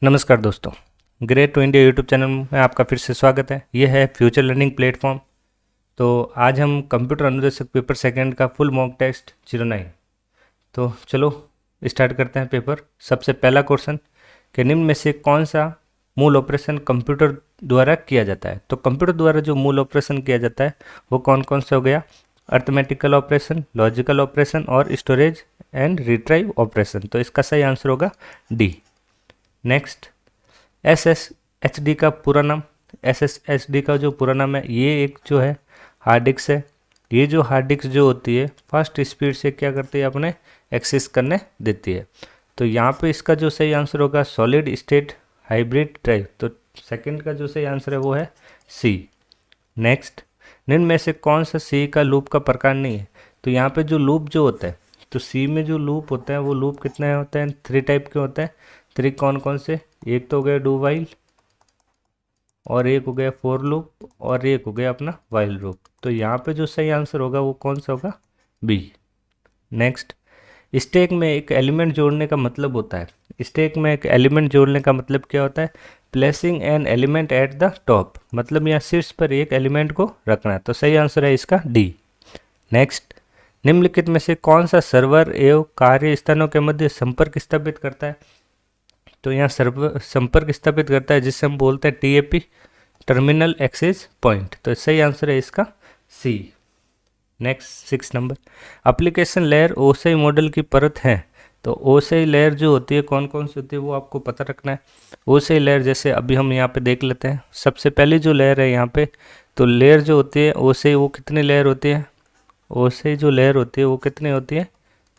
नमस्कार दोस्तों, great to India YouTube channel में आपका फिर से स्वागत है। यह है फ्यूचर लर्निंग प्लेटफॉर्म। तो आज हम कंप्यूटर अनुदेशक पेपर सेकंड का फुल मॉक टेस्ट 09। तो चलो स्टार्ट करते हैं पेपर। सबसे पहला क्वेश्चन कि निम्न में से कौन सा मूल ऑपरेशन कंप्यूटर द्वारा किया जाता है। तो कंप्यूटर द्वारा जो मूल ऑपरेशन किया जाता है वो कौन कौन से हो गया? अर्थमेटिकल ऑपरेशन, लॉजिकल ऑपरेशन और स्टोरेज एंड रिट्राइव ऑपरेशन। तो इसका सही आंसर होगा डी। नेक्स्ट, SSHD का पूरा नाम। SSHD का जो पूरा नाम है, ये एक जो है हार्ड डिस्क है। ये जो हार्ड डिस्क जो होती है फास्ट स्पीड से क्या करती है, अपने एक्सेस करने देती है। तो यहाँ पे इसका जो सही आंसर होगा सॉलिड स्टेट हाइब्रिड ड्राइव। तो सेकंड का जो सही आंसर है वो है सी। नेक्स्ट, निम्न में से कौन सा सी का लूप का प्रकार नहीं है। तो यहाँ पे जो लूप जो होता है, तो सी में जो लूप होता है वो लूप कितने होते हैं? 3 टाइप के होते हैं। 3 कौन कौन से? एक तो हो गया डू वाइल, और एक हो गया फॉर लूप, और एक हो गया अपना वाइल लूप। तो यहाँ पे जो सही आंसर होगा वो कौन सा होगा? बी। नेक्स्ट, स्टैक में एक एलिमेंट जोड़ने का मतलब होता है। स्टैक में एक एलिमेंट जोड़ने का मतलब क्या होता है? Placing an element at the top, मतलब यहाँ शीर्ष पर एक एलिमेंट को रखना है। तो सही आंसर है इसका डी। नेक्स्ट, निम्नलिखित में से कौन सा सर्वर एवं कार्य स्थानों के मध्य संपर्क स्थापित करता है। तो यहाँ सर्वर संपर्क स्थापित करता है जिससे हम बोलते हैं TAP, टर्मिनल एक्सेस पॉइंट। तो सही आंसर है इसका C. Next 6 number, application layer OSI model की परत है। तो OSI लेयर जो होती है कौन कौन सी होती है वो आपको पता रखना है। OSI लेयर जैसे अभी हम यहाँ पे देख लेते हैं। सबसे पहली जो लेयर है यहाँ पे, तो लेयर जो होती है OSI वो कितनी लेयर होती है? OSI जो लेयर होती है वो कितनी होती है?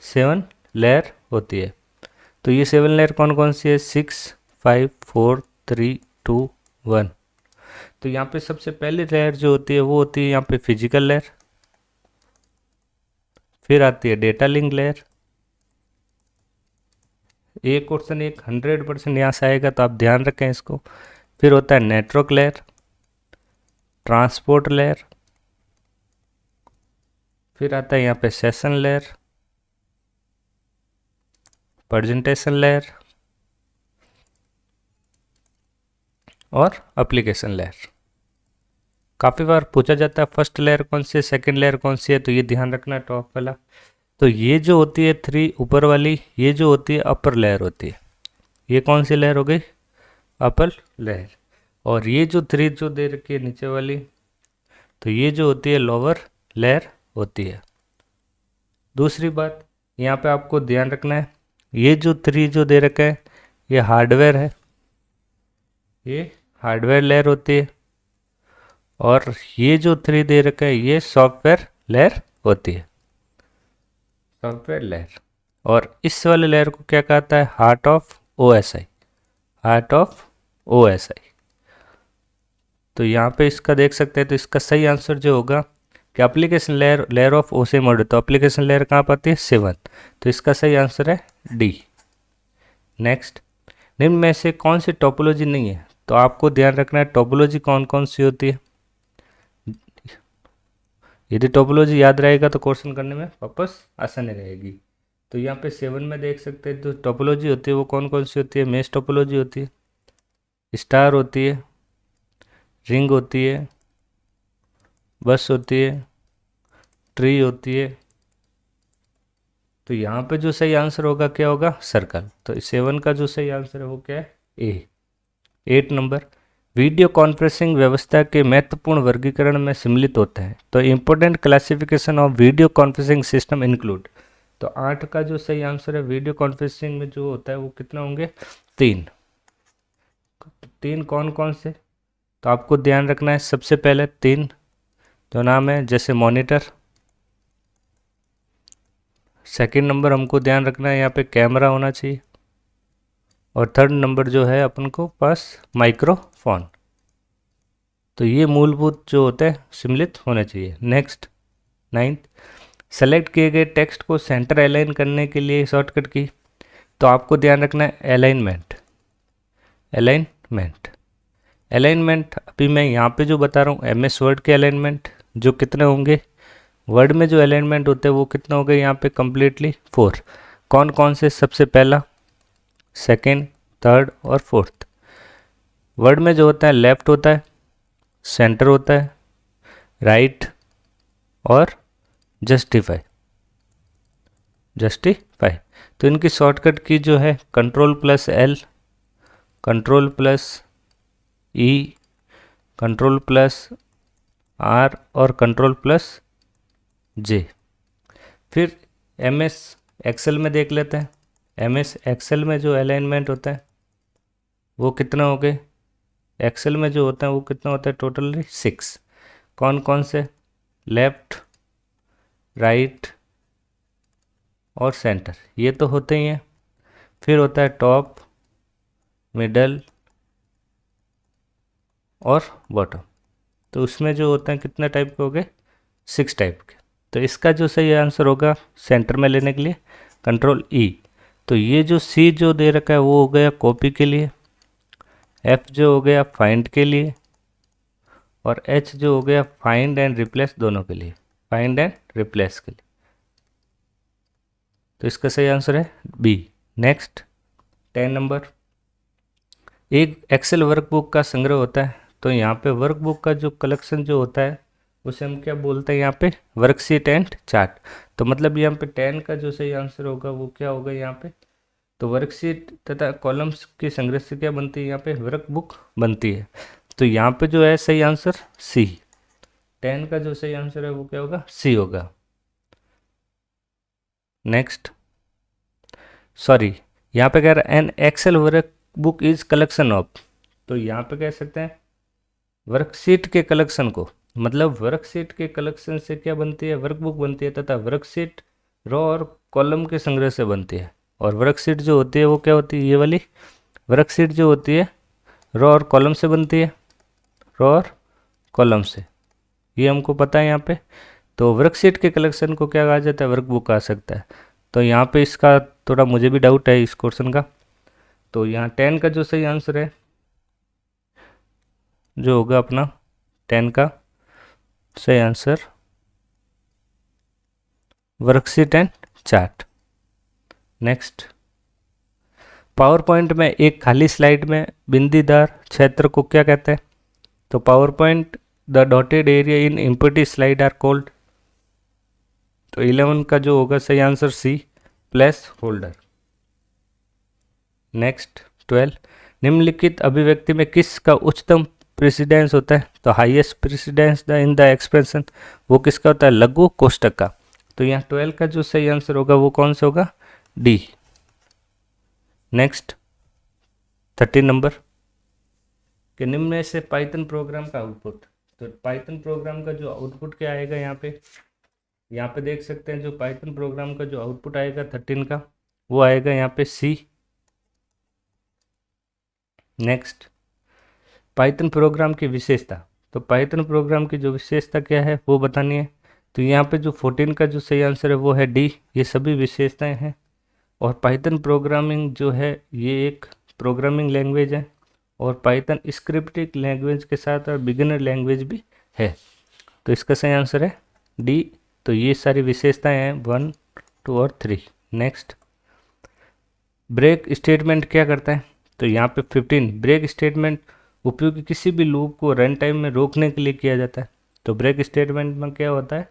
7 लेयर होती है। तो ये 7 लेयर कौन कौन सी है? 6, 5, 4, 3, 2, 1। तो यहाँ पे सबसे पहली लेयर जो होती है वो होती है यहाँ पे फिजिकल लेयर, फिर आती है डेटा लिंक लेयर। एक क्वेश्चन एक 100% यहाँ से आएगा तो आप ध्यान रखें इसको। फिर होता है नेटवर्क लेयर, ट्रांसपोर्ट लेयर, फिर आता है यहाँ पे सेशन लेयर, प्रेजेंटेशन लेयर और एप्लीकेशन लेयर। काफ़ी बार पूछा जाता है फर्स्ट लेयर कौन सी है, सेकंड लेयर कौन सी है, तो ये ध्यान रखना है टॉप वाला। तो ये जो होती है 3 ऊपर वाली, ये जो होती है अपर लेयर होती है। ये कौन सी लेयर हो गई? Upper layer. और ये जो 3 जो दे रखी है नीचे वाली, तो ये जो होती है लोअर लेयर होती है। दूसरी बात यहाँ पे आपको ध्यान रखना है, ये जो 3 जो दे रखा है ये हार्डवेयर है, ये हार्डवेयर लेयर होती है। और ये जो 3 दे रखा है ये सॉफ्टवेयर लेयर होती है, सॉफ्टवेयर लेयर। और इस वाले लेयर को क्या कहता है? Heart of OSI, heart of OSI। तो यहाँ पे इसका देख सकते हैं। तो इसका सही आंसर जो होगा कि application layer, layer of OSI model. तो एप्लीकेशन लेयर कहाँ पर आती है? 7। तो इसका सही आंसर है डी। नेक्स्ट, निम्न में से कौन सी टोपोलॉजी नहीं है। तो आपको ध्यान रखना है टोपोलॉजी कौन कौन सी होती है। यदि टोपोलॉजी याद रहेगा तो क्वेश्चन करने में वापस आसानी रहेगी। तो यहाँ पे 7 में देख सकते हैं तो टोपोलॉजी होती है वो कौन कौन सी होती है? मेश टोपोलॉजी होती है, स्टार होती है, रिंग होती है, बस होती है, ट्री होती है। तो यहाँ पे जो सही आंसर होगा क्या होगा? सर्कल। तो 7 का जो सही आंसर है वो क्या है? ए। 8 नंबर, वीडियो कॉन्फ्रेंसिंग व्यवस्था के महत्वपूर्ण वर्गीकरण में सम्मिलित होता है। तो important classification of video conferencing system include. तो 8 का जो सही आंसर है वीडियो कॉन्फ्रेंसिंग में जो होता है वो कितना होंगे? 3। 3 कौन कौन से? तो आपको ध्यान रखना है सबसे पहले 3 जो नाम है जैसे मॉनिटर। सेकंड नंबर हमको ध्यान रखना है यहाँ पे कैमरा होना चाहिए। और थर्ड नंबर जो है अपन को पास माइक्रोफोन। तो ये मूलभूत जो होते हैं सम्मिलित होने चाहिए। नेक्स्ट 9th, सेलेक्ट किए गए टेक्स्ट को सेंटर अलाइन करने के लिए शॉर्टकट की। तो आपको ध्यान रखना है अलाइनमेंट, अलाइनमेंट, अलाइनमेंट। अभी मैं यहाँ पे जो बता रहा हूँ MS वर्ड के अलाइनमेंट जो कितने होंगे, वर्ड में जो अलाइनमेंट होते हैं वो कितना हो गए यहाँ पे? कम्प्लीटली 4। कौन कौन से? सबसे पहला, सेकंड, थर्ड और फोर्थ। वर्ड में जो होता है लेफ्ट होता है, सेंटर होता है, राइट और जस्टिफाई। तो इनकी शॉर्टकट की जो है control plus L, control plus E, control plus R और कंट्रोल प्लस जे। फिर एम एस एक्सेल में देख लेते हैं। एम एस एक्सेल में जो अलाइनमेंट होता है वो कितना हो गए, एक्सेल में जो होता है वो कितना होता है टोटली 6। कौन कौन से, लेफ्ट, राइट और सेंटर, ये तो होते ही हैं। फिर होता है टॉप, मिडल और बॉटम। तो उसमें जो होते हैं कितने टाइप के हो गए, 6 टाइप के। तो इसका जो सही आंसर होगा सेंटर में लेने के लिए कंट्रोल ई। तो ये जो सी जो दे रखा है वो हो गया कॉपी के लिए, एफ जो हो गया फाइंड के लिए और एच जो हो गया फाइंड एंड रिप्लेस दोनों के लिए, फाइंड एंड रिप्लेस के लिए। तो इसका सही आंसर है बी। नेक्स्ट 10 नंबर, एक एक्सेल वर्कबुक का संग्रह होता है। तो यहाँ पे वर्कबुक का जो कलेक्शन जो होता है उसे हम क्या बोलते हैं, यहाँ पे वर्कशीट एंड चार्ट। तो मतलब यहाँ पे 10 का जो सही आंसर होगा वो क्या होगा यहाँ पे, तो वर्कशीट तथा कॉलम्स के संग्रह से क्या बनती है, यहाँ पे वर्कबुक बनती है। तो यहाँ पे जो है सही आंसर सी, 10 का जो सही आंसर है वो क्या होगा, सी होगा। नेक्स्ट, सॉरी यहाँ पे कह रहा है an Excel workbook is collection of. तो यहाँ पे कह सकते हैं वर्कशीट के कलेक्शन को, मतलब वर्कशीट के कलेक्शन से क्या बनती है, वर्कबुक बनती है, तथा वर्कशीट रो और कॉलम के संग्रह से बनती है। और वर्कशीट जो होती है वो क्या होती है, ये वाली वर्कशीट जो होती है रो और कॉलम से बनती है, रो और कॉलम से, ये हमको पता है यहाँ पे। तो वर्कशीट के कलेक्शन को क्या कहा जाता है, वर्कबुक कहा सकता है। तो यहाँ पे इसका थोड़ा मुझे भी डाउट है इस क्वेश्चन का। तो यहाँ 10 का जो सही आंसर है जो होगा अपना 10 का सही answer worksheet and chart. Next, power point में एक खाली स्लाइड में बिंदीदार क्षेत्र को क्या कहते हैं। तो PowerPoint the dotted area in empty slide are called. तो 11 का जो होगा सही answer C, placeholder. Next 12, निम्नलिखित अभिव्यक्ति में किसका उच्चतम प्रेसिडेंस होता है। तो highest precedence in the expression वो किसका होता है, लघु कोष्ठक का। तो यहाँ 12 का जो सही आंसर होगा वो कौन सा होगा, डी। नेक्स्ट 13 नंबर, कि निम्न में से पाइथन प्रोग्राम का आउटपुट। तो पाइथन प्रोग्राम का जो आउटपुट क्या आएगा, यहाँ पे देख सकते हैं जो पाइथन प्रोग्राम का जो आउटपुट आएगा 13 का वो आएगा यहाँ पे सी। नेक्स्ट, पाइथन प्रोग्राम की विशेषता। तो पाइथन प्रोग्राम की जो विशेषता क्या है वो बतानी है। तो यहाँ पे जो 14 का जो सही आंसर है वो है डी, ये सभी विशेषताएं हैं। और पाइथन प्रोग्रामिंग जो है ये एक प्रोग्रामिंग लैंग्वेज है और पाइथन स्क्रिप्टिंग लैंग्वेज के साथ और बिगिनर लैंग्वेज भी है। तो इसका सही आंसर है डी। तो ये सारी विशेषताएं हैं 1, 2 और 3। नेक्स्ट, ब्रेक स्टेटमेंट क्या करता है। तो यहाँ पे 15, ब्रेक स्टेटमेंट उपयोग किसी भी लूप को रन टाइम में रोकने के लिए किया जाता है। तो ब्रेक स्टेटमेंट में क्या होता है,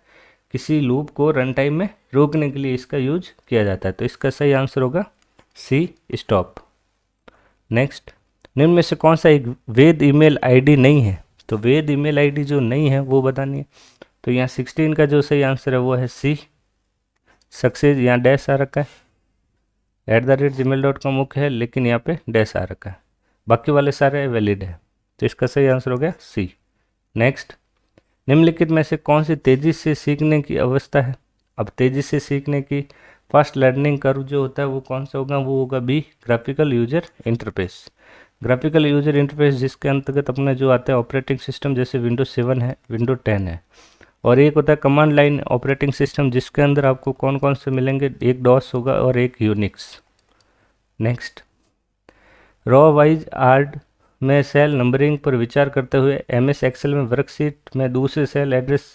किसी लूप को रन टाइम में रोकने के लिए इसका यूज किया जाता है। तो इसका सही आंसर होगा सी, स्टॉप। नेक्स्ट, निम्न में से कौन सा एक वैध ईमेल आईडी नहीं है। तो वैध ईमेल आईडी जो नहीं है वो बतानी है। तो यहाँ 16 का जो सही आंसर है वो है सी, सक्सेस। यहाँ डैश आ रखा है, @gmail.com मुख्य है लेकिन यहाँ पे डैश आ रखा है, बाकी वाले सारे वैलिड है। तो इसका सही आंसर हो गया सी। नेक्स्ट, निम्नलिखित में से कौन सी तेज़ी से सीखने की अवस्था है। अब तेज़ी से सीखने की फास्ट लर्निंग कर्व जो होता है वो कौन सा होगा, वो होगा B, graphical user interface. Graphical user interface जिसके अंतर्गत अपने जो आते हैं ऑपरेटिंग सिस्टम, जैसे विंडोज 7 है, विंडोज 10 है। और एक होता है कमांड लाइन ऑपरेटिंग सिस्टम जिसके अंदर आपको कौन कौन से मिलेंगे, एक डॉस होगा और एक यूनिक्स। नेक्स्ट, रॉ वाइज आर्ड में सेल नंबरिंग पर विचार करते हुए एमएस एक्सेल में वर्कशीट में दूसरे सेल एड्रेस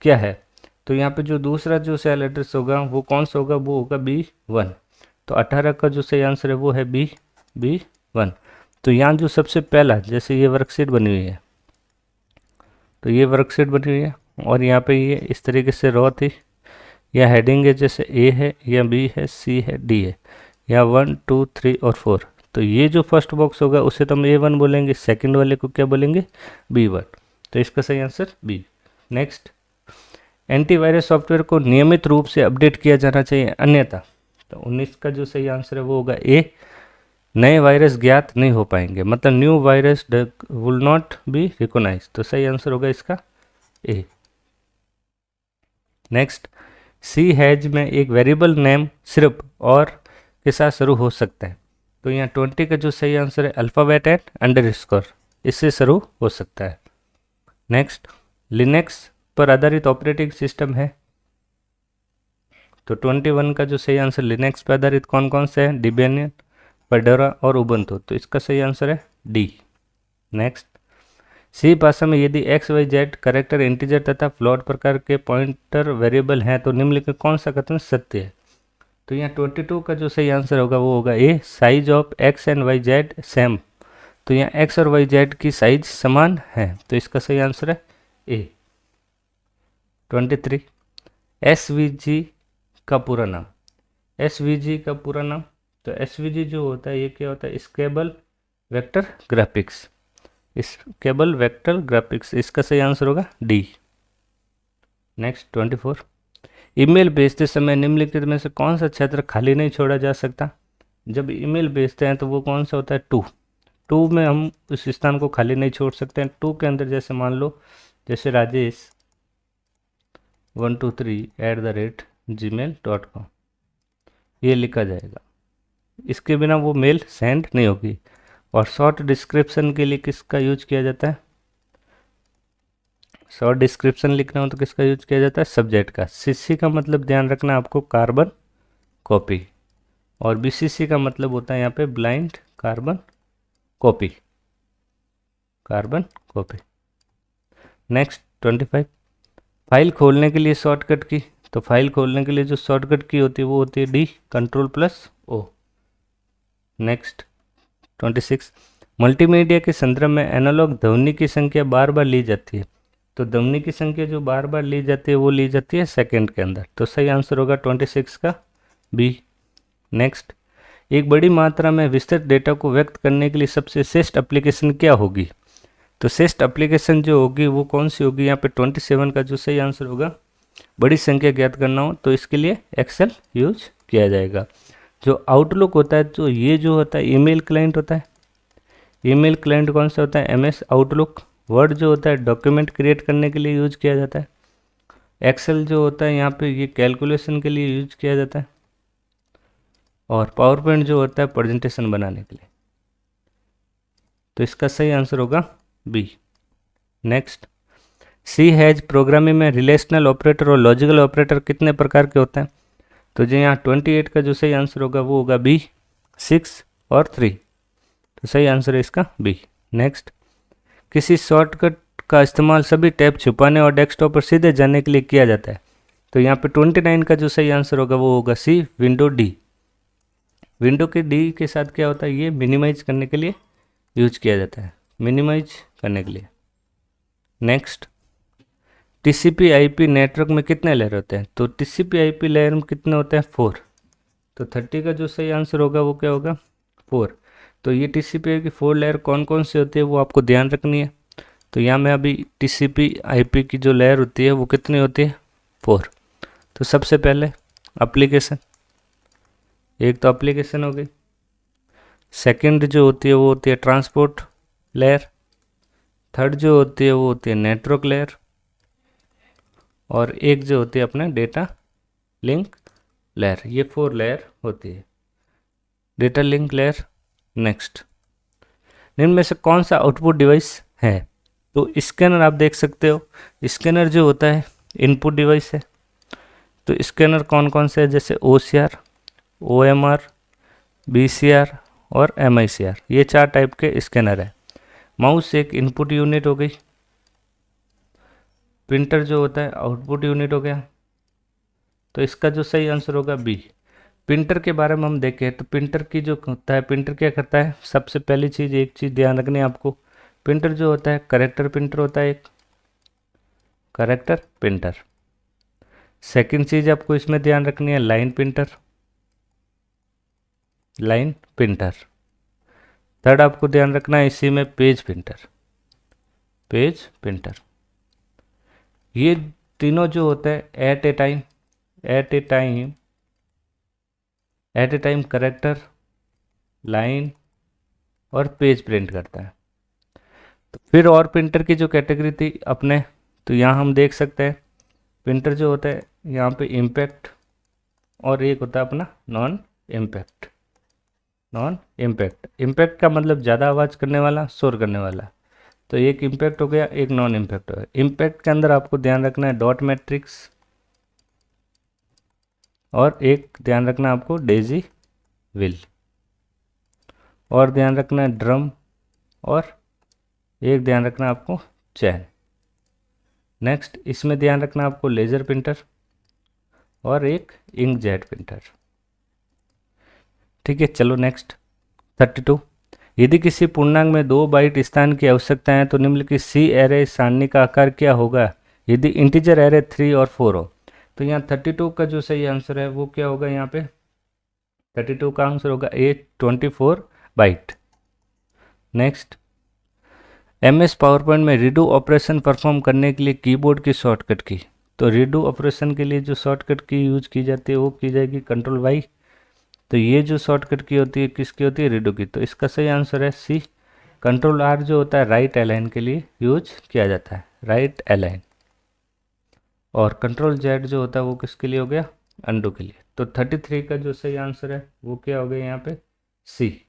क्या है। तो यहाँ पे जो दूसरा जो सेल एड्रेस होगा वो कौन सा होगा, वो होगा B1। तो 18 का जो सही आंसर है वो है B। B1। तो यहाँ जो सबसे पहला, जैसे ये वर्कशीट बनी हुई है, तो ये वर्कशीट बनी हुई है और यहाँ पे ये इस तरीके से रो थी, या हेडिंग है, जैसे A है या B है, C है, D है, या 1 2 3 और 4। तो ये जो फर्स्ट बॉक्स होगा उसे तो हम A1 बोलेंगे, सेकंड वाले को क्या बोलेंगे, B1। तो इसका सही answer B। Next, antivirus software को नियमित रूप से अपडेट किया जाना चाहिए, अन्यथा। तो 19 का जो सही आंसर है वो होगा A, नए वायरस ज्ञात नहीं हो पाएंगे, मतलब new virus will not be recognised. तो सही आंसर होगा इसका A। नेक्स्ट, सी हैज में एक वेरिएबल नेम सिर्फ और के साथ शुरू हो सकता है। तो यहाँ 20 का जो सही आंसर है अल्फ़ाबेट एंड अंडरस्कोर, इससे शुरू हो सकता है। नेक्स्ट, लिनक्स पर आधारित ऑपरेटिंग सिस्टम है। तो 21 का जो सही आंसर लिनक्स पर आधारित कौन कौन से हैं, डिबियन, फेडोरा और उबंटू। तो इसका सही आंसर है डी। नेक्स्ट, सी भाषा में यदि X Y Z character integer तथा फ्लोट प्रकार के पॉइंटर वेरिएबल हैं तो निम्नलिखित कौन सा कथन सत्य है। तो यहाँ 22 का जो सही आंसर होगा वो होगा A, size of x and y z same. तो यहाँ एक्स और वाई जेड की साइज समान है, तो इसका सही आंसर है ए। 23, एसवीजी का पूरा नाम। एसवीजी का पूरा नाम, तो एसवीजी जो होता है ये क्या होता है, scalable vector graphics. Scalable vector graphics, इसका सही आंसर होगा डी। नेक्स्ट 24, ईमेल भेजते समय निम्नलिखित में से कौन सा क्षेत्र खाली नहीं छोड़ा जा सकता। जब ईमेल भेजते हैं तो वो कौन सा होता है, टू में हम उस स्थान को खाली नहीं छोड़ सकते हैं। टू के अंदर जैसे मान लो, जैसे राजेश 123@gmail.com ये लिखा जाएगा, इसके बिना वो मेल सेंड नहीं होगी। और शॉर्ट डिस्क्रिप्शन के लिए किसका यूज किया जाता है, शॉर्ट डिस्क्रिप्शन लिखना हो तो किसका यूज किया जाता है, सब्जेक्ट का। सीसी का मतलब ध्यान रखना आपको, कार्बन कॉपी, और बीसीसी का मतलब होता है यहाँ पे blind carbon copy, carbon copy. Next 25, file खोलने के लिए शॉर्टकट की। तो फाइल खोलने के लिए जो शॉर्टकट की होती है वो होती है डी, Ctrl+O। नेक्स्ट 26, मल्टीमीडिया के संदर्भ में एनालॉग ध्वनि की संख्या बार बार ली जाती है। तो ध्वनि की संख्या जो बार बार ली जाती है वो ली जाती है सेकंड के अंदर। तो सही आंसर होगा 26 का बी। नेक्स्ट, एक बड़ी मात्रा में विस्तृत डेटा को व्यक्त करने के लिए सबसे श्रेष्ठ एप्लीकेशन क्या होगी। तो श्रेष्ठ एप्लीकेशन जो होगी वो कौन सी होगी, यहाँ पे 27 का जो सही आंसर होगा, बड़ी संख्या ज्ञात करना हो तो इसके लिए एक्सेल यूज किया जाएगा। जो आउटलुक होता है, तो ये जो होता है ईमेल क्लाइंट होता है। ईमेल क्लाइंट कौन सा होता है, MS आउटलुक। वर्ड जो होता है डॉक्यूमेंट क्रिएट करने के लिए यूज किया जाता है। एक्सेल जो होता है यहाँ पे ये कैलकुलेशन के लिए यूज किया जाता है। और पावर पॉइंट जो होता है प्रेजेंटेशन बनाने के लिए। तो इसका सही आंसर होगा B. Next, C has programming में रिलेशनल ऑपरेटर और लॉजिकल ऑपरेटर कितने प्रकार के होते हैं। तो जो यहाँ 28 का जो सही आंसर होगा वो होगा बी, 6 और 3। तो सही आंसर है इसका बी। नेक्स्ट, किसी शॉर्टकट का इस्तेमाल सभी टैब छुपाने और डेस्कटॉप पर सीधे जाने के लिए किया जाता है। तो यहाँ पे 29 का जो सही आंसर होगा वो होगा सी, विंडो डी। विंडो के डी के साथ क्या होता है, ये मिनिमाइज करने के लिए यूज किया जाता है, मिनिमाइज करने के लिए। नेक्स्ट, TCP IP नेटवर्क में कितने लेयर होते हैं। तो TCP IP लेयर में कितने होते हैं, 4। तो 30 का जो सही आंसर होगा वो क्या होगा, 4। तो ये TCP की 4 लेयर कौन कौन सी होती है वो आपको ध्यान रखनी है। तो यहाँ में अभी TCP IP की जो लेयर होती है वो कितनी होती है, 4। तो सबसे पहले एप्लीकेशन, एक तो एप्लीकेशन हो गई। सेकंड जो होती है वो होती है ट्रांसपोर्ट लेयर। थर्ड जो होती है वो होती है नेटवर्क लेयर। और एक जो होती है अपना डेटा लिंक लेयर। ये 4 लेयर होती है, डेटा लिंक लेयर। नेक्स्ट, निम्न में से कौन सा आउटपुट डिवाइस है। तो स्कैनर आप देख सकते हो, स्कैनर जो होता है इनपुट डिवाइस है। तो स्कैनर कौन कौन से है, जैसे OCR, OMR, BCR और MICR, ये 4 टाइप के स्कैनर है। माउस एक इनपुट यूनिट हो गई। प्रिंटर जो होता है आउटपुट यूनिट हो गया। तो इसका जो सही आंसर होगा बी, प्रिंटर के बारे में हम देखें तो प्रिंटर की जो होता है, प्रिंटर क्या करता है, सबसे पहली चीज़ एक चीज़ ध्यान रखनी है आपको, प्रिंटर जो होता है करेक्टर प्रिंटर होता है, एक करेक्टर प्रिंटर। सेकंड चीज़ आपको इसमें ध्यान रखनी है line printer, line printer. Third आपको ध्यान रखना है इसी में पेज प्रिंटर, पेज प्रिंटर। ये तीनों जो होता है at a time character, line और पेज प्रिंट करता है। तो फिर और प्रिंटर की जो कैटेगरी थी अपने, तो यहाँ हम देख सकते हैं प्रिंटर जो होता है यहाँ पे इम्पैक्ट, और एक होता है अपना non impact. Non impact, impact का मतलब ज़्यादा आवाज़ करने वाला, शोर करने वाला। तो एक इम्पैक्ट हो गया, एक नॉन इम्पैक्ट हो गया। इम्पैक्ट के अंदर आपको ध्यान रखना है डॉट मैट्रिक्स, और एक ध्यान रखना आपको डेजी विल, और ध्यान रखना है ड्रम, और एक ध्यान रखना आपको चैन। नेक्स्ट इसमें ध्यान रखना आपको लेज़र प्रिंटर और एक इंकजेट प्रिंटर। ठीक है, चलो नेक्स्ट 32। यदि किसी पूर्णांक में 2 बाइट स्थान की आवश्यकता है तो निम्नलिखित सी एरे सारणी का आकार क्या होगा यदि इंटीजर एरे 3 और 4 हो। तो यहाँ 32 का जो सही आंसर है वो क्या होगा, यहाँ पे 32 का आंसर होगा A 24 byte. Next, MS PowerPoint में रीडू ऑपरेशन परफॉर्म करने के लिए कीबोर्ड की शॉर्टकट की। तो रीडू ऑपरेशन के लिए जो शॉर्टकट की यूज की जाती है वो की जाएगी कंट्रोल वाई। तो ये जो शॉर्टकट की होती है किसकी होती है, रीडू की। तो इसका सही आंसर है सी। कंट्रोल आर जो होता है राइट अलाइन के लिए यूज किया जाता है, राइट अलाइन। और कंट्रोल जेड जो होता है वो किसके लिए हो गया, अंडू के लिए। तो 33 का जो सही आंसर है वो क्या हो गया यहाँ पे, सी।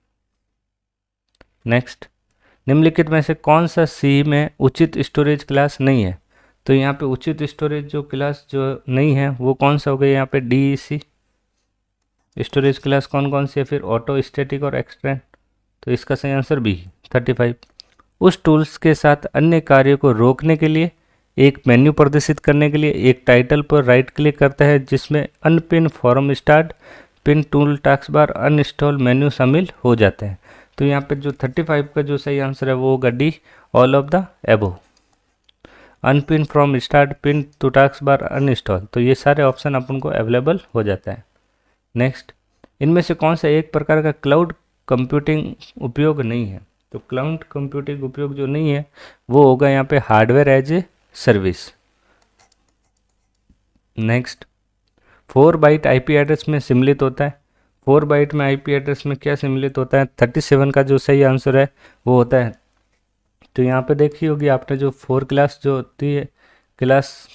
नेक्स्ट, निम्नलिखित में से कौन सा सी में उचित स्टोरेज क्लास नहीं है। तो यहाँ पे उचित स्टोरेज जो क्लास जो नहीं है वो कौन सा हो गया यहाँ पे, DEC। स्टोरेज क्लास कौन कौन सी है फिर, ऑटो, स्टैटिक और एक्सटेंड। तो इसका सही आंसर बी 35। उस टूल्स के साथ अन्य कार्यों को रोकने के लिए एक मेन्यू प्रदर्शित करने के लिए एक टाइटल पर राइट क्लिक करता है जिसमें unpin form start, pin tool, task bar, uninstall menu शामिल हो जाते हैं। तो यहाँ पे जो 35 का जो सही आंसर है वो होगा D, all of the above. Unpin from start, pin to taskbar, uninstall, तो ये सारे ऑप्शन अपन को अवेलेबल हो जाता है। नेक्स्ट, इनमें से कौन सा एक प्रकार का क्लाउड कंप्यूटिंग उपयोग नहीं है। तो क्लाउड कंप्यूटिंग उपयोग जो नहीं है वो होगा यहाँ पे hardware as a service. Next, 4 byte IP address में सम्मिलित होता है। 4 बाइट में IP एड्रेस में क्या सम्मिलित होता है, 37 का जो सही आंसर है वो होता है। तो यहाँ पे देखी होगी आपने जो 4 क्लास जो होती है, क्लास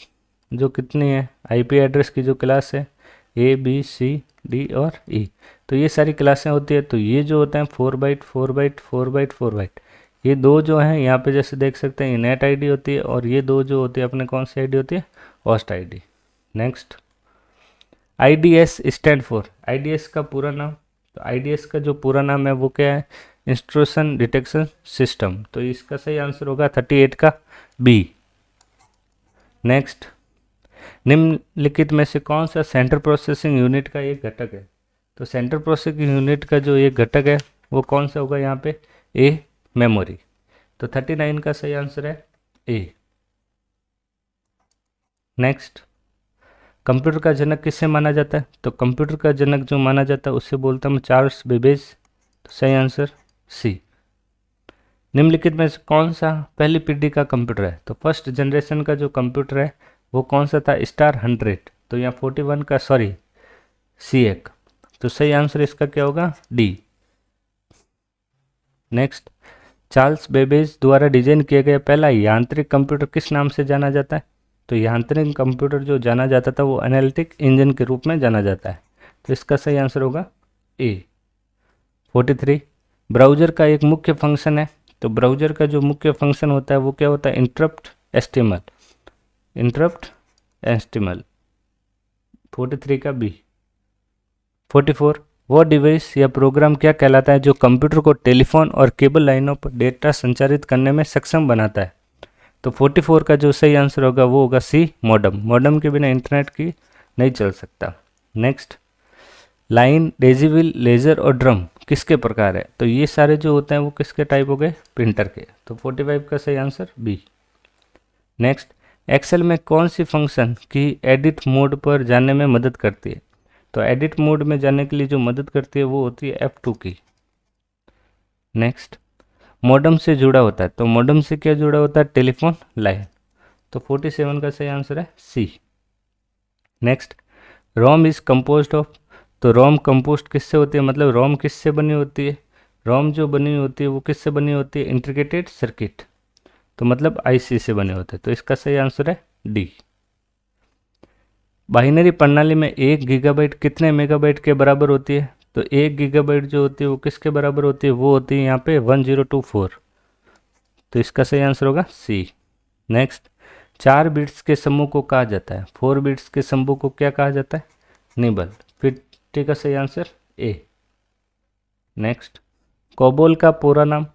जो कितनी है IP एड्रेस की जो क्लास है ABCD और E, तो ये सारी क्लासें होती है। तो ये जो होते हैं 4 बाइट 4 बाइट 4 बाइट 4 बाइट, ये दो जो हैं यहाँ पे जैसे देख सकते हैं नेट ID होती है, और ये दो जो होती है अपने कौन सी ID होती है, host ID। Next, IDS stand for, IDS का पूरा नाम। तो IDS का जो पूरा नाम है वो क्या है, इंट्रूशन डिटेक्शन सिस्टम। तो इसका सही आंसर होगा 38 का बी। नेक्स्ट, निम्नलिखित में से कौन सा सेंट्रल प्रोसेसिंग यूनिट का एक घटक है। तो सेंट्रल प्रोसेसिंग यूनिट का जो एक घटक है वो कौन सा होगा यहाँ पे, ए मेमोरी। तो 39 का सही आंसर है ए। नेक्स्ट, कंप्यूटर का जनक किससे माना जाता है। तो कंप्यूटर का जनक जो माना जाता है उससे बोलता हूँ चार्ल्स बेबेज। तो सही आंसर सी। निम्नलिखित में से कौन सा पहली पीढ़ी का कंप्यूटर है। तो फर्स्ट जनरेशन का जो कंप्यूटर है वो कौन सा था, स्टार 100। तो यहाँ 41 का सॉरी C1। तो सही आंसर इसका क्या होगा, डी। नेक्स्ट, चार्ल्स बेबेज द्वारा डिजाइन किया गया पहला यांत्रिक कंप्यूटर किस नाम से जाना जाता है। तो यांत्रिक कंप्यूटर जो जाना जाता था वो एनालिटिक इंजन के रूप में जाना जाता है। तो इसका सही आंसर होगा ए। 43, ब्राउज़र का एक मुख्य फंक्शन है। तो ब्राउज़र का जो मुख्य फंक्शन होता है वो क्या होता है, इंटरप्ट एस्टिमल। इंटरप्ट एस्टिमल 43 का बी। 44, वो डिवाइस या प्रोग्राम क्या कहलाता है जो कंप्यूटर को टेलीफोन और केबल लाइनों पर डेटा संचारित करने में सक्षम बनाता है। तो 44 का जो सही आंसर होगा वो होगा सी, मॉडम। मॉडम के बिना इंटरनेट की नहीं चल सकता। नेक्स्ट, लाइन, डेजिबल, लेजर और ड्रम किसके प्रकार है? तो ये सारे जो होते हैं वो किसके टाइप हो गए? प्रिंटर के। तो 45 का सही आंसर बी। नेक्स्ट, एक्सेल में कौन सी फंक्शन की एडिट मोड पर जाने में मदद करती है? तो एडिट मोड में जाने के लिए जो मदद करती है वो होती है F2 की। नेक्स्ट, मॉडेम से जुड़ा होता है, तो मॉडेम से क्या जुड़ा होता है? Telephone line. तो 47 का सही आंसर है C. Next, ROM is composed of, तो रोम कंपोस्ट किससे होती है? मतलब रोम किससे बनी होती है? रोम जो बनी होती है वो किससे बनी होती है? इंटीग्रेटेड सर्किट, तो मतलब आईसी से बने होते हैं। तो इसका सही आंसर है डी। बाइनरी प्रणाली में 1 गीगाबाइट कितने मेगाबाइट के बराबर होती है? तो 1 गीगाबाइट जो होती है वो किसके बराबर होती है? वो होती है यहाँ पे 1024। तो इसका सही आंसर होगा सी। नेक्स्ट, 4 बिट्स के समूह को कहा जाता है, 4 बिट्स के समूह को क्या कहा जाता है? निबल। फिर टी का सही आंसर ए। नेक्स्ट, कोबोल का पूरा नाम?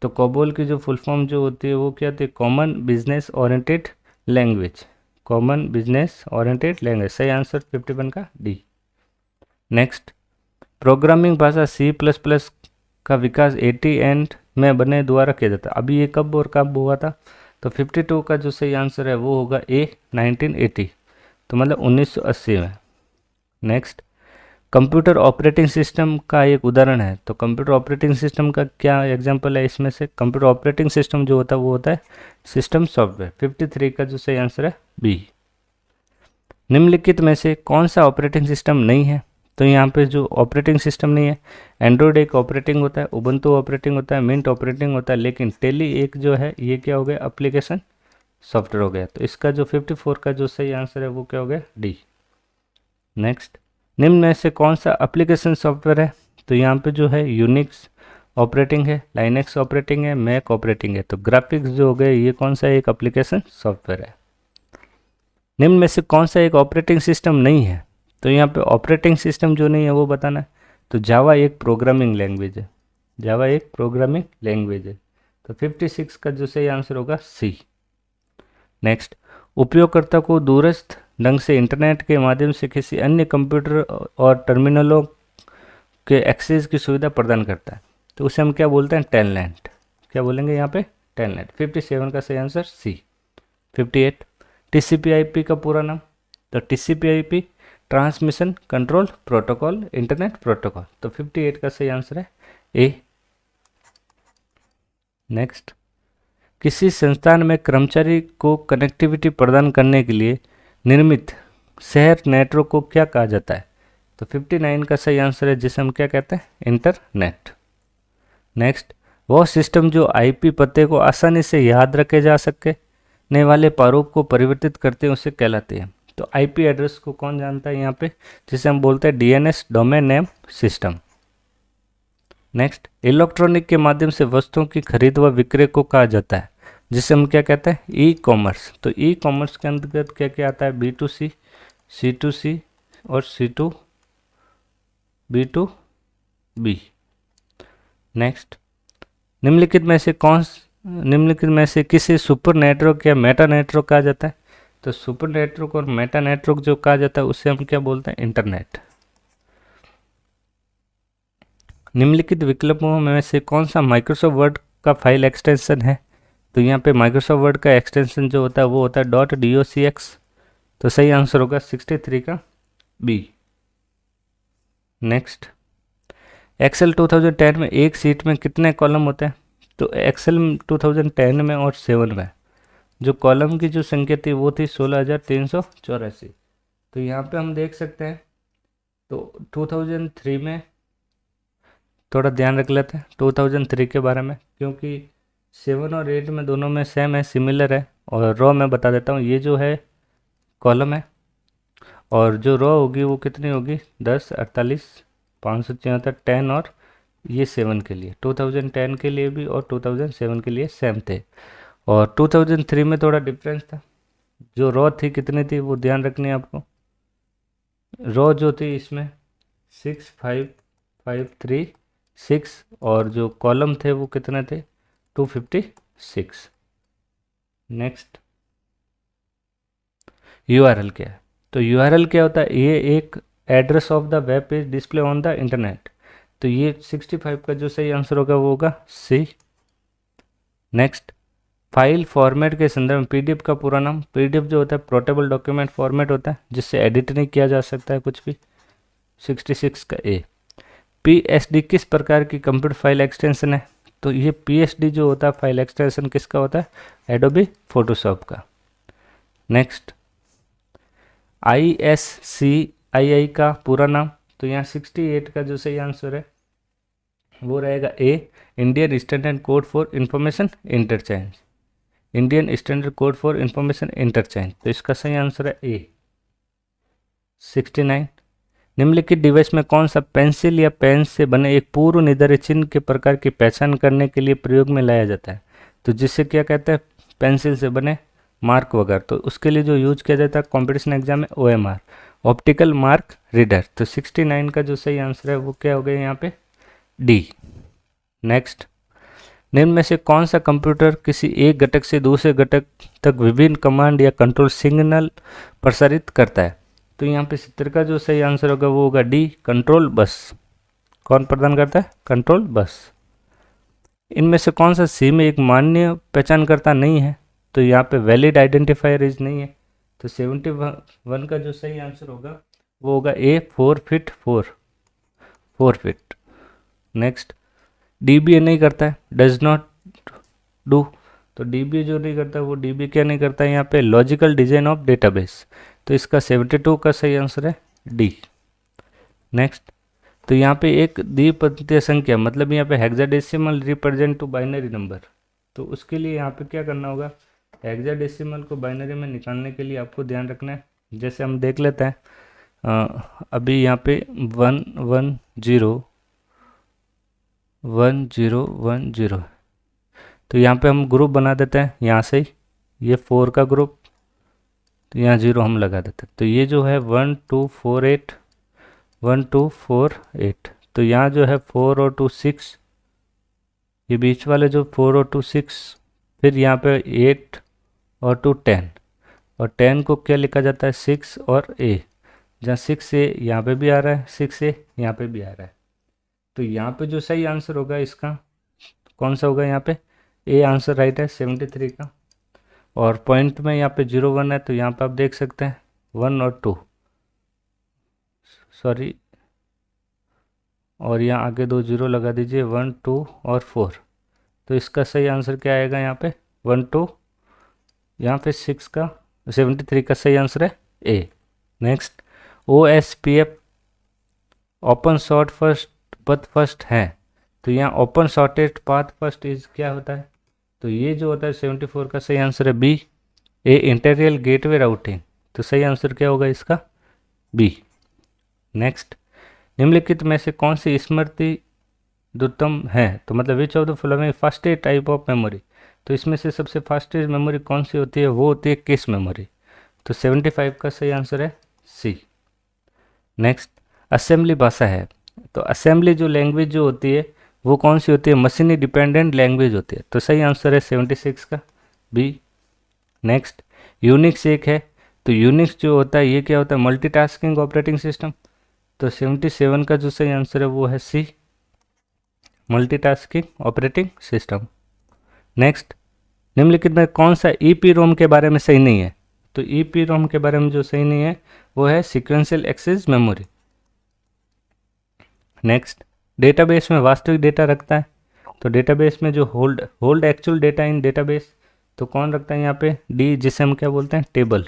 तो कोबोल की जो फुल फॉर्म जो होती है वो क्या होती है? Common business oriented language. Common business oriented language, सही आंसर 51 का डी। नेक्स्ट, प्रोग्रामिंग भाषा C++ का विकास 80 एंड में बने द्वारा किया जाता है। अभी ये कब और कब हुआ था? तो 52 का जो सही आंसर है वो होगा ए 1980, तो मतलब 1980 में। नेक्स्ट, कंप्यूटर ऑपरेटिंग सिस्टम का एक उदाहरण है, तो कंप्यूटर ऑपरेटिंग सिस्टम का क्या एग्जांपल है इसमें से? कंप्यूटर ऑपरेटिंग सिस्टम जो होता है वो होता है सिस्टम सॉफ्टवेयर। 53 का जो सही आंसर है बी। निम्नलिखित में से कौन सा ऑपरेटिंग सिस्टम नहीं है? तो यहाँ पे जो ऑपरेटिंग सिस्टम नहीं है, एंड्रॉयड एक ऑपरेटिंग होता है, उबंटू ऑपरेटिंग होता है, मिंट ऑपरेटिंग होता है, लेकिन टेली एक जो है ये क्या हो गया? एप्लीकेशन सॉफ्टवेयर हो गया। तो इसका जो 54 का जो सही आंसर है वो क्या हो गया? डी। नेक्स्ट, निम्न में से कौन सा एप्लीकेशन सॉफ्टवेयर है? तो यहाँ पे जो है यूनिक्स ऑपरेटिंग है, लाइनेक्स ऑपरेटिंग है, मैक ऑपरेटिंग है। तो ग्राफिक्स जो हो गए ये कौन सा एक एप्लीकेशन सॉफ्टवेयर है। निम्न में से कौन सा एक ऑपरेटिंग सिस्टम नहीं है? तो यहाँ पे ऑपरेटिंग सिस्टम जो नहीं है वो बताना है। तो जावा एक प्रोग्रामिंग लैंग्वेज है, जावा एक प्रोग्रामिंग लैंग्वेज है। तो 56 का जो सही आंसर होगा सी। नेक्स्ट, उपयोगकर्ता को दूरस्थ ढंग से इंटरनेट के माध्यम से किसी अन्य कंप्यूटर और टर्मिनलों के एक्सेस की सुविधा प्रदान करता है, तो उसे हम क्या बोलते हैं? टेलनेट। क्या बोलेंगे यहाँ पे? टेलनेट। 57 का सही आंसर सी। 58, TCP/IP का पूरा नाम? तो TCP/IP transmission control protocol, internet protocol. तो 58 का सही आंसर है ए। नेक्स्ट, किसी संस्थान में कर्मचारी को कनेक्टिविटी प्रदान करने के लिए निर्मित शहर नेटवर्क को क्या कहा जाता है? तो 59 का सही आंसर है जिसे हम क्या कहते हैं? इंटरनेट। नेक्स्ट, वह सिस्टम जो आईपी पते को आसानी से याद रखे जा सकने वाले प्रारूप को परिवर्तित करते हैं उसे कहलाते हैं। तो आईपी एड्रेस को कौन जानता है यहाँ पे? जिसे हम बोलते हैं DNS, domain name system. Next, electronic के माध्यम से वस्तुओं की खरीद व विक्रय को कहा जाता है, जिसे हम क्या कहते हैं? E commerce. तो ई कॉमर्स के अंतर्गत क्या क्या आता है? B2C, C2C और B2B। नेक्स्ट, निम्नलिखित में से किसे सुपर नेटवर्क या मेटा नेटवर्क कहा जाता है? तो सुपर नेटवर्क और मेटा नेटवर्क जो कहा जाता है उसे हम क्या बोलते हैं? इंटरनेट। निम्नलिखित विकल्पों में से कौन सा माइक्रोसॉफ्ट वर्ड का फाइल एक्सटेंशन है? तो यहाँ पे माइक्रोसॉफ्ट वर्ड का एक्सटेंशन जो होता है वो होता है .docx। तो सही आंसर होगा 63 का बी। नेक्स्ट, एक्सेल 2010 में एक सीट में कितने कॉलम होते हैं? तो एक्सेल 2010 में और 7 में जो कॉलम की जो संख्या थी वो थी 16,384। तो यहाँ पे हम देख सकते हैं, तो 2003 में थोड़ा ध्यान रख लेते हैं 2003 के बारे में, क्योंकि 7 और 8 में दोनों में सेम है, सिमिलर है। और रो मैं बता देता हूँ, ये जो है कॉलम है और जो रो होगी वो कितनी होगी? 10, 48, 574, 10 और ये 7 के लिए, 2010 के लिए भी और 2007 के लिए सेम थे। और 2003 में थोड़ा डिफरेंस था, जो रो थी कितनी थी वो ध्यान रखनी है आपको। रो जो थी इसमें 6, 5, 5, 3, 6 और जो कॉलम थे वो कितने थे? 256। नेक्स्ट, URL क्या है? तो URL क्या होता है? ये एक address of the web page display on the internet. तो ये 65 का जो सही आंसर होगा वो होगा सी। नेक्स्ट, फाइल फॉर्मेट के संदर्भ में पीडीएफ का पूरा नाम। पीडीएफ जो होता है पोर्टेबल डॉक्यूमेंट फॉर्मेट होता है जिससे एडिट नहीं किया जा सकता है कुछ भी। 66 का ए। पीएसडी किस प्रकार की कंप्यूटर फाइल एक्सटेंशन है? तो ये पीएसडी जो होता है फाइल एक्सटेंशन किसका होता है? एडोबी फोटोशॉप का। नेक्स्ट, ISCII का पूरा नाम। तो यहाँ 68 का जो सही आंसर है वो रहेगा A, Indian standard code for information interchange. Indian standard code for information interchange, तो इसका सही आंसर है ए। 69, निम्नलिखित डिवाइस में कौन सा पेंसिल या पेन से बने एक पूर्व निर्धारित चिन्ह के प्रकार की पहचान करने के लिए प्रयोग में लाया जाता है? तो जिससे क्या कहते हैं, पेंसिल से बने मार्क वगैरह, तो उसके लिए जो यूज किया जाता है कॉम्पिटिशन एग्जाम में OMR, ऑप्टिकल मार्क रीडर। तो 69 का जो सही आंसर है वो क्या हो गया यहाँ पे? डी। नेक्स्ट, निम्न में से कौन सा कंप्यूटर किसी एक घटक से दूसरे घटक तक विभिन्न कमांड या कंट्रोल सिग्नल प्रसारित करता है? तो यहाँ पे 70 का जो सही आंसर होगा वो होगा डी, कंट्रोल बस। कौन प्रदान करता है? Control bus. इनमें से कौन सा सी में एक मान्य पहचानकर्ता नहीं है? तो यहाँ पे वैलिड आइडेंटिफायर इज नहीं है। तो 71 का जो सही आंसर होगा वो होगा ए, 4 फीट 4 फीट। नेक्स्ट, डीबीए नहीं करता है, डज नॉट डू। तो डीबीए जो नहीं करता वो डीबीए क्या नहीं करता है यहाँ पे? Logical design of database. तो इसका 72 का सही आंसर है डी। नेक्स्ट, तो यहाँ पे एक द्विपदीय संख्या मतलब यहाँ पे hexadecimal represent to binary number, तो उसके लिए यहाँ पे क्या करना होगा? हेक्साडेसिमल को बाइनरी में निकालने के लिए आपको ध्यान रखना है। जैसे हम देख लेते हैं अभी यहाँ पे 1101010, तो यहाँ पे हम ग्रुप बना देते हैं यहाँ से ही, ये 4 का ग्रुप, तो यहाँ 0 हम लगा देते हैं। तो ये जो है 1248, तो यहाँ जो है 4 और 2 6, ये बीच वाले जो 4 और 2 6, फिर यहाँ पे 8 और 2 10, और 10 को क्या लिखा जाता है? 6 और ए, जहाँ 6 ए यहाँ पे भी आ रहा है, 6 ए यहाँ पे भी आ रहा है। तो यहाँ पे जो सही आंसर होगा इसका कौन सा होगा? यहाँ पे ए आंसर राइट है 73 का। और पॉइंट में यहाँ पे 0 1 है, तो यहाँ पे आप देख सकते हैं 1 और 2, सॉरी, और यहाँ आगे 2 0 लगा दीजिए, 1 2 और 4। तो इसका सही आंसर क्या आएगा यहाँ पे? 1 2, यहाँ पे 6 का 73 का सही आंसर है A. Next, OSPF open short first path first है, तो यहाँ open shortest path first is क्या होता है? तो ये जो होता है 74 का सही आंसर है बी, ए इंटीरियर गेटवे राउटिंग। तो सही आंसर क्या होगा इसका? बी। नेक्स्ट, निम्नलिखित में से कौन सी स्मृति द्रुतम है? तो मतलब which of the following fastest type of memory. तो इसमें से सबसे फास्टेस्ट मेमोरी कौन सी होती है? वो होती है किस मेमोरी। तो 75 का सही आंसर है सी। नेक्स्ट, असेंबली भाषा है, तो असेंबली जो लैंग्वेज जो होती है वो कौन सी होती है? मशीनी डिपेंडेंट लैंग्वेज होती है। तो सही आंसर है 76 का बी। नेक्स्ट, यूनिक्स एक है, तो यूनिक्स जो होता है ये क्या होता है? Multitasking operating system. तो 77 का जो सही आंसर है वो है सी, मल्टीटास्किंग ऑपरेटिंग सिस्टम। नेक्स्ट, निम्नलिखित में कौन सा EPROM के बारे में सही नहीं है? तो EPROM के बारे में जो सही नहीं है वो है sequential access memory. Next, database में वास्तविक डेटा रखता है, तो डेटाबेस में जो hold actual data in database, तो कौन रखता है यहाँ पे? डी, जिसे हम क्या बोलते हैं? टेबल।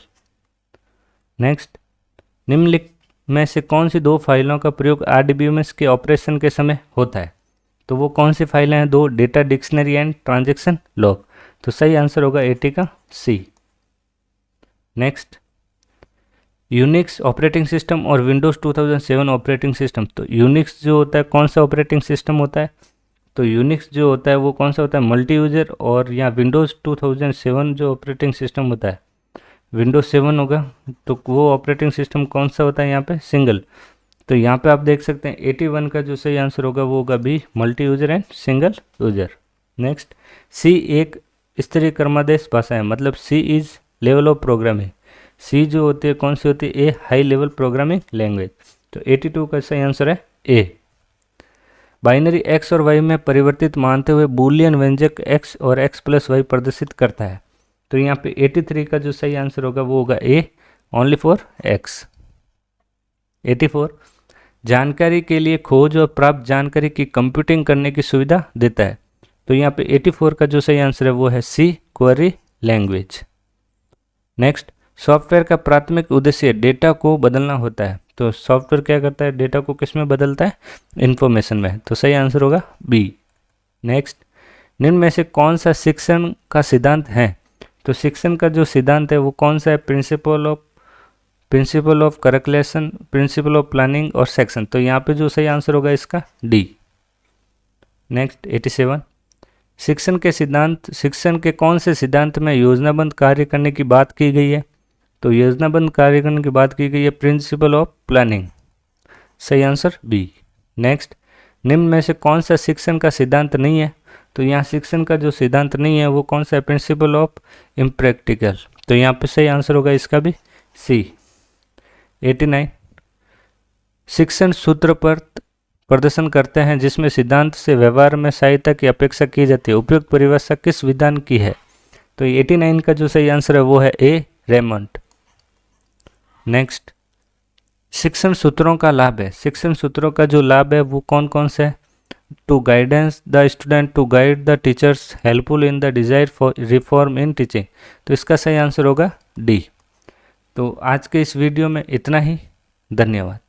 नेक्स्ट, निम्नलिखित में से कौन सी 2 फाइलों का प्रयोग RDBMS के ऑपरेशन के समय होता है? तो वो कौन सी फाइलें हैं? 2, data dictionary and transaction log. तो सही आंसर होगा 80 का सी। नेक्स्ट, यूनिक्स ऑपरेटिंग सिस्टम और विंडोज़ 2007 ऑपरेटिंग सिस्टम। तो यूनिक्स जो होता है कौन सा ऑपरेटिंग सिस्टम होता है? तो यूनिक्स जो होता है वो कौन सा होता है? Multi user. और यहाँ विंडोज़ 2007 जो ऑपरेटिंग सिस्टम होता है विंडोज़ 7 होगा, तो वो ऑपरेटिंग सिस्टम कौन सा होता है यहाँ पे? सिंगल। तो यहाँ पे आप देख सकते हैं 81 का जो सही आंसर होगा वो होगा B, multi user and single user. Next, C एक स्तरीय क्रमादेश भाषा है, मतलब C is level of programming. C जो होती है कौन सी होती है? A high level programming language. तो 82 का सही आंसर है ए। बाइनरी x और y में परिवर्तित मानते हुए बूलियन व्यंजक x और x प्लस वाई प्रदर्शित करता है। तो यहाँ पे 83 का जो सही आंसर होगा वो होगा ए, ओनली फॉर x। 84, जानकारी के लिए खोज और प्राप्त जानकारी की कंप्यूटिंग करने की सुविधा देता है। तो यहाँ पे 84 का जो सही आंसर है वो है सी, क्वेरी लैंग्वेज। नेक्स्ट, सॉफ्टवेयर का प्राथमिक उद्देश्य डेटा को बदलना होता है। तो सॉफ्टवेयर क्या करता है, डेटा को किस में बदलता है, इन्फॉर्मेशन में। तो सही आंसर होगा बी। नेक्स्ट, निम्न में से कौन सा शिक्षण का सिद्धांत है। तो शिक्षण का जो सिद्धांत है वो कौन सा है, प्रिंसिपल ऑफ करेक्लेशन, प्रिंसिपल ऑफ प्लानिंग और सेक्शन। तो यहाँ पे जो सही आंसर होगा इसका डी। नेक्स्ट 87, शिक्षण के कौन से सिद्धांत में योजनाबद्ध कार्य करने की बात की गई है। तो योजनाबद्ध कार्य करने की बात की गई है प्रिंसिपल ऑफ प्लानिंग, सही आंसर बी। नेक्स्ट, निम्न में से कौन सा शिक्षण का सिद्धांत नहीं है। तो यहाँ शिक्षण का जो सिद्धांत नहीं है वो कौन सा है, प्रिंसिपल ऑफ इम्प्रैक्टिकल। तो यहाँ पे सही आंसर होगा इसका भी सी। 89, शिक्षण सूत्र पर प्रदर्शन करते हैं जिसमें सिद्धांत से व्यवहार में सहायता की अपेक्षा की जाती है। उपयुक्त परिभाषा किस विधान की है। तो 89 का जो सही आंसर है वो है ए, रेमंड। नेक्स्ट, शिक्षण सूत्रों का लाभ है। शिक्षण सूत्रों का जो लाभ है वो कौन कौन से है, to guidance the student, to guide the teachers, helpful in the desire for reform in teaching. तो इसका सही आंसर होगा डी। तो आज के इस वीडियो में इतना ही, धन्यवाद।